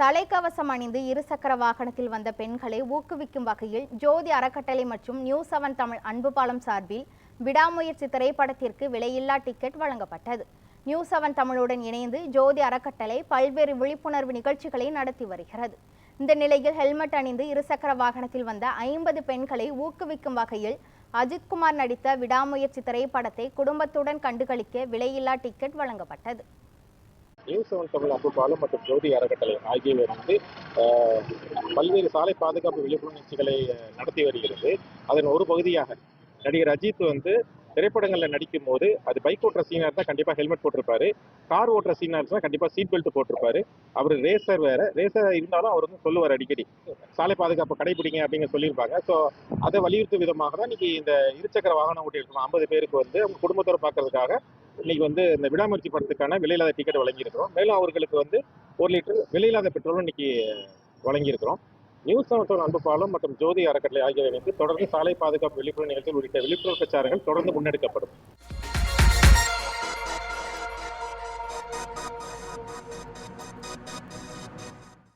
தலைக்கவசம் அணிந்து இருசக்கர வாகனத்தில் வந்த பெண்களை ஊக்குவிக்கும் வகையில் ஜோதி அறக்கட்டளை மற்றும் நியூஸ் 7 தமிழ் அன்பு பாலம் சார்பில் விடாமுயற்சி திரைப்படத்திற்கு விலையில்லா டிக்கெட் வழங்கப்பட்டது. நியூஸ் 7 தமிழுடன் இணைந்து ஜோதி அறக்கட்டளை பல்வேறு விழிப்புணர்வு நிகழ்ச்சிகளை நடத்தி வருகிறது. இந்த நிலையில் ஹெல்மெட் அணிந்து இருசக்கர வாகனத்தில் வந்த 50 பெண்களை ஊக்குவிக்கும் வகையில் அஜித்குமார் நடித்த விடாமுயற்சி திரைப்படத்தை குடும்பத்துடன் கண்டுகளிக்க விலையில்லா டிக்கெட் வழங்கப்பட்டது. நியூஸ் 7 தமிழ் அன்பு பாலம் மற்றும் ஜோதி அறக்கட்டளை ஆகியவை பல்வேறு சாலை பாதுகாப்பு விழிப்புணர்வு நிகழ்ச்சிகளை நடத்தி வருகிறது. அதன் ஒரு பகுதியாக நடிகர் அஜித் திரைப்படங்களில் நடிக்கும் போது அது பைக் ஓட்டுற சீனா இருந்தால் கண்டிப்பாக ஹெல்மெட் போட்டிருப்பாரு, கார் ஓட்டுற சீனா இருந்தால் கண்டிப்பாக சீட் பெல்ட் போட்டிருப்பாரு. அவர் ரேசர் இருந்தாலும் அவர் சொல்லுவார் அடிக்கடி சாலை பாதுகாப்பு கடைபிடிங்க அப்படிங்க சொல்லியிருப்பாங்க. ஸோ அதை வலியுறுத்தும் விதமாக தான் இன்னைக்கு இந்த இருசக்கர வாகனம் ஓட்டி இருக்கும் 50 பேருக்கு அவங்க குடும்பத்தோடு பார்க்கறதுக்காக இன்னைக்கு இந்த விடாமுயற்சி படத்துக்கான விலையில்லாத டிக்கெட் வழங்கியிருக்கிறோம். மேலும் அவர்களுக்கு 1 லிட்டர் விலையில்லாத பெட்ரோலும் இன்னைக்கு வழங்கியிருக்கிறோம். நியூஸ் 7 அன்பு பாலம் மற்றும் ஜோதி அறக்கட்டளை ஆகியவை தொடர்ந்து சாலை பாதுகாப்பு விழிப்புணர்வு நிகழ்ச்சிகள் உள்ளிட்ட விழிப்புணர்வு பிரச்சாரங்கள் தொடர்ந்து முன்னெடுக்கப்படும்.